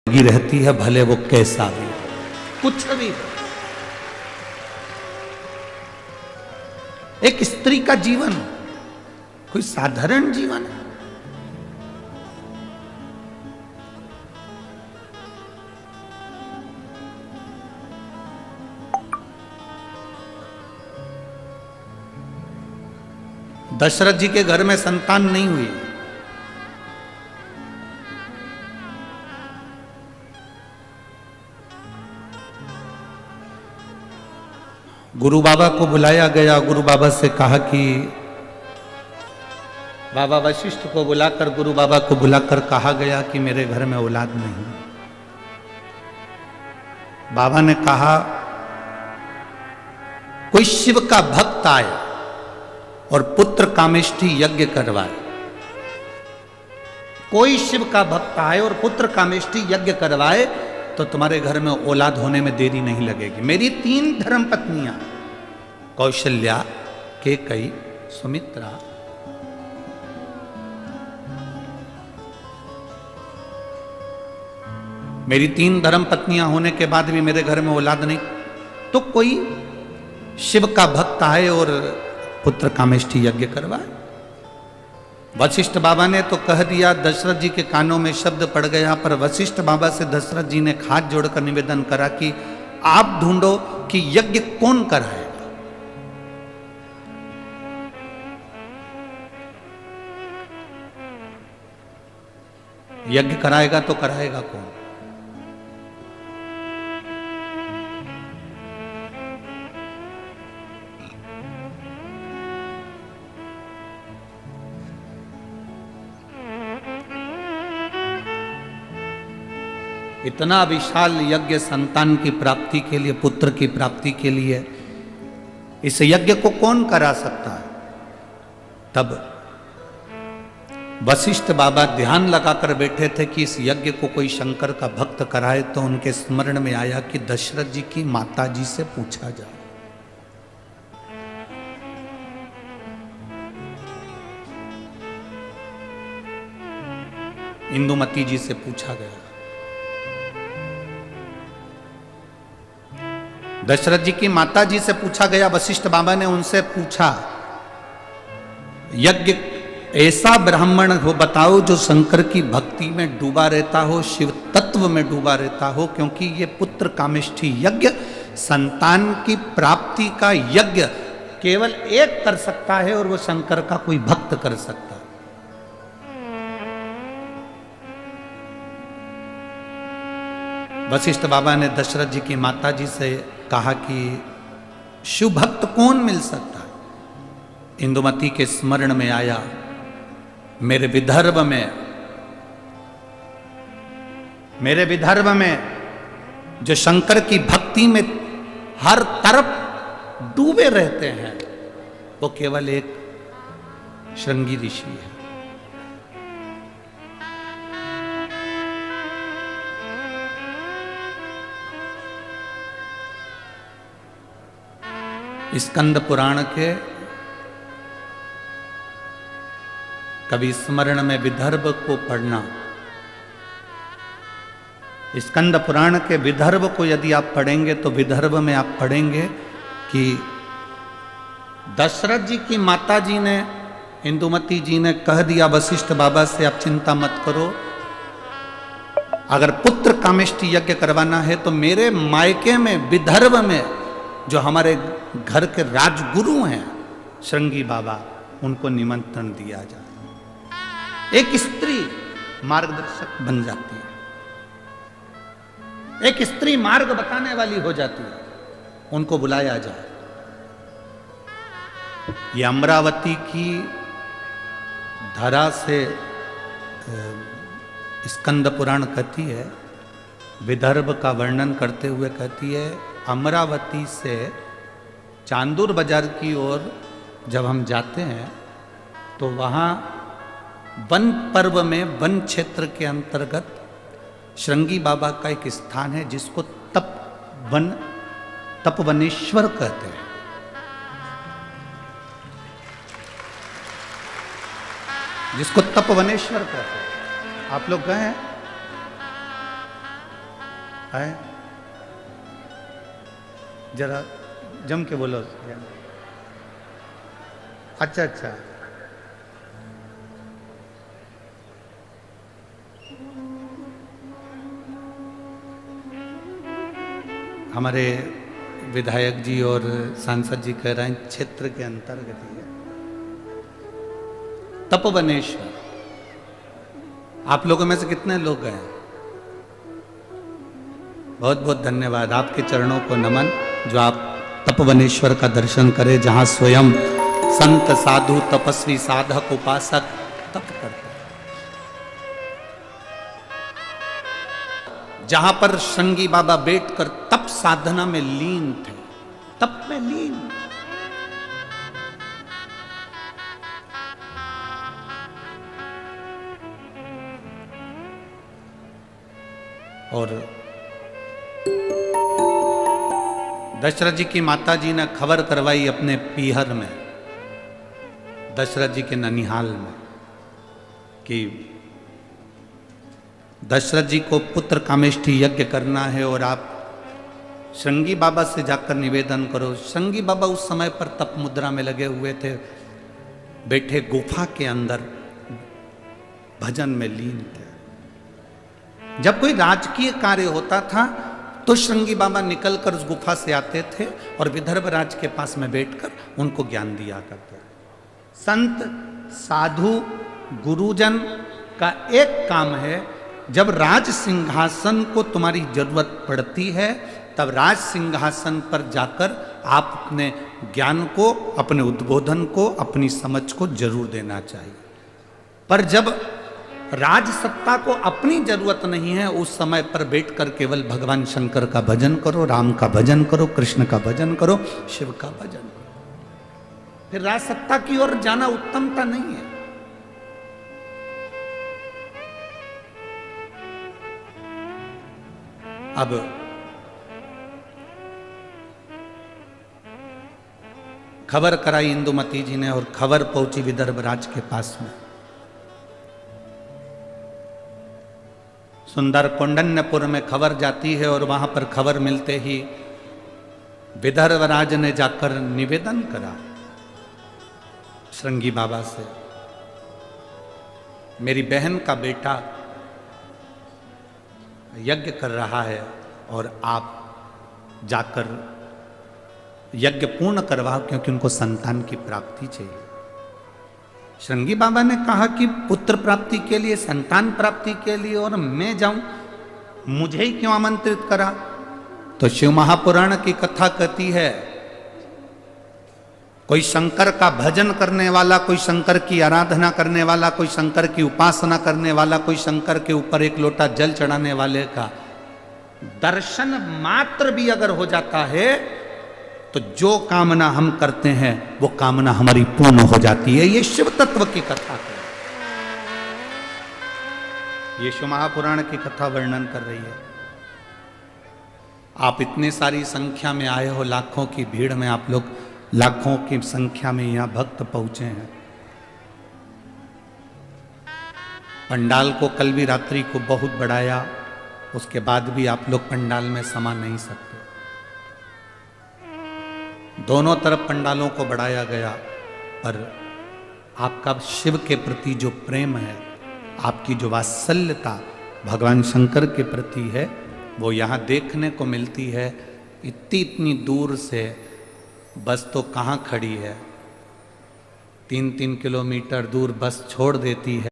लगी रहती है, भले वो कैसा भी कुछ भी। एक स्त्री का जीवन कोई साधारण जीवन है? दशरथ जी के घर में संतान नहीं हुई। गुरु बाबा को बुलाया गया। गुरु बाबा से कहा कि बाबा वशिष्ठ को बुलाकर गुरु बाबा को बुलाकर कहा गया कि मेरे घर में औलाद नहीं। बाबा ने कहा कोई शिव का भक्त आए और पुत्र कामेष्ठी यज्ञ करवाए। कोई शिव का भक्त आए और पुत्र कामेष्ठी यज्ञ करवाए तो तुम्हारे घर में औलाद होने में देरी नहीं लगेगी। मेरी 3 धर्म पत्नियां कौशल्या, केकई, सुमित्रा, मेरी 3 धर्म पत्नियां होने के बाद भी मेरे घर में औलाद नहीं, तो कोई शिव का भक्त आए और पुत्र कामेष्ठी यज्ञ करवाए। वशिष्ठ बाबा ने तो कह दिया, दशरथ जी के कानों में शब्द पड़ गया। पर वशिष्ठ बाबा से दशरथ जी ने हाथ जोड़कर निवेदन करा कि आप ढूंढो कि यज्ञ कौन कराएगा। यज्ञ कराएगा तो कराएगा कौन? इतना विशाल यज्ञ संतान की प्राप्ति के लिए, पुत्र की प्राप्ति के लिए, इस यज्ञ को कौन करा सकता है? तब वशिष्ठ बाबा ध्यान लगाकर बैठे थे कि इस यज्ञ को कोई शंकर का भक्त कराए। तो उनके स्मरण में आया कि दशरथ जी की माता जी से पूछा जाए। इंदुमती जी से पूछा गया। दशरथ जी की माता जी से पूछा गया। वशिष्ठ बाबा ने उनसे पूछा, यज्ञ ऐसा ब्राह्मण हो बताओ जो शंकर की भक्ति में डूबा रहता हो, शिव तत्व में डूबा रहता हो, क्योंकि ये पुत्र कामेष्ठी यज्ञ, संतान की प्राप्ति का यज्ञ केवल एक कर सकता है और वो शंकर का कोई भक्त कर सकता है। वशिष्ठ बाबा ने दशरथ जी की माता जी से कहा कि शिव भक्त कौन मिल सकता है? इंदुमती के स्मरण में आया, मेरे विदर्भ में जो शंकर की भक्ति में हर तरफ डूबे रहते हैं, वो केवल एक श्रृंगी ऋषि है। स्कंद पुराण के कभी स्मरण में विदर्भ को पढ़ना। स्कंद पुराण के विदर्भ को यदि आप पढ़ेंगे तो विदर्भ में आप पढ़ेंगे कि दशरथ जी की माता जी ने, इंदुमती जी ने कह दिया वशिष्ठ बाबा से, आप चिंता मत करो, अगर पुत्र कामेष्ठी यज्ञ करवाना है तो मेरे मायके में विदर्भ में जो हमारे घर के राजगुरु हैं श्रृंगी बाबा, उनको निमंत्रण दिया जाए। एक स्त्री मार्गदर्शक बन जाती है, एक स्त्री मार्ग बताने वाली हो जाती है, उनको बुलाया जाए। ये अमरावती की धरा से स्कंद पुराण कहती है, विदर्भ का वर्णन करते हुए कहती है, अमरावती से चांदूर बाजार की ओर जब हम जाते हैं तो वहाँ वन पर्व में, वन क्षेत्र के अंतर्गत श्रृंगी बाबा का एक स्थान है जिसको तपवनेश्वर कहते हैं। जिसको तपवनेश्वर कहते हैं। आप लोग गए हैं? है जरा जम के बोलो। अच्छा अच्छा, हमारे विधायक जी और सांसद जी कह रहे हैं क्षेत्र के अंतर्गत ही है तपोवनेश्वर। आप लोगों में से कितने लोग गए? बहुत बहुत धन्यवाद, आपके चरणों को नमन जो आप तपोवनेश्वर का दर्शन करें, जहां स्वयं संत साधु तपस्वी साधक उपासक तप करते, जहां पर श्रृंगी बाबा बैठकर तप साधना में लीन थे, तप में लीन। और दशरथ जी की माता जी ने खबर करवाई अपने पीहर में, दशरथ जी के ननिहाल में, कि दशरथ जी को पुत्र कामेष्ठी यज्ञ करना है और आप श्रृंगी बाबा से जाकर निवेदन करो। श्रृंगी बाबा उस समय पर तप मुद्रा में लगे हुए थे, बैठे गुफा के अंदर भजन में लीन थे। जब कोई राजकीय कार्य होता था तो श्रृंगी बाबा निकलकर उस गुफा से आते थे और विदर्भ राज के पास में बैठकर उनको ज्ञान दिया करते। संत साधु गुरुजन का एक काम है, जब राज सिंहासन को तुम्हारी जरूरत पड़ती है तब राज सिंहासन पर जाकर आप अपने ज्ञान को, अपने उद्बोधन को, अपनी समझ को जरूर देना चाहिए। पर जब राज सत्ता को अपनी जरूरत नहीं है, उस समय पर बैठकर केवल भगवान शंकर का भजन करो, राम का भजन करो, कृष्ण का भजन करो, शिव का भजन करो। फिर राज सत्ता की ओर जाना उत्तमता नहीं है। अब खबर कराई इंदुमती जी ने और खबर पहुंची विदर्भ राज के पास में। सुंदर कौंडन्यपुर में खबर जाती है और वहां पर खबर मिलते ही विदर्भ राज ने जाकर निवेदन करा श्रृंगी बाबा से, मेरी बहन का बेटा यज्ञ कर रहा है और आप जाकर यज्ञ पूर्ण करवाओ, क्योंकि उनको संतान की प्राप्ति चाहिए। श्रृंगी बाबा ने कहा कि पुत्र प्राप्ति के लिए, संतान प्राप्ति के लिए, और मैं जाऊं, मुझे ही क्यों आमंत्रित करा? तो शिव महापुराण की कथा कहती है, कोई शंकर का भजन करने वाला, कोई शंकर की आराधना करने वाला, कोई शंकर की उपासना करने वाला, कोई शंकर के ऊपर एक लोटा जल चढ़ाने वाले का दर्शन मात्र भी अगर हो जाता है तो जो कामना हम करते हैं वो कामना हमारी पूर्ण हो जाती है। ये शिव तत्व की कथा है, ये शिव महापुराण की कथा वर्णन कर रही है। आप इतनी सारी संख्या में आए हो, लाखों की भीड़ में आप लोग, लाखों की संख्या में यहां भक्त पहुंचे हैं। पंडाल को कल भी रात्रि को बहुत बढ़ाया, उसके बाद भी आप लोग पंडाल में समा नहीं सकते। दोनों तरफ पंडालों को बढ़ाया गया, पर आपका शिव के प्रति जो प्रेम है, आपकी जो वात्सल्यता भगवान शंकर के प्रति है, वो यहाँ देखने को मिलती है। इतनी दूर से बस तो कहाँ खड़ी है, 3-3 किलोमीटर दूर बस छोड़ देती है।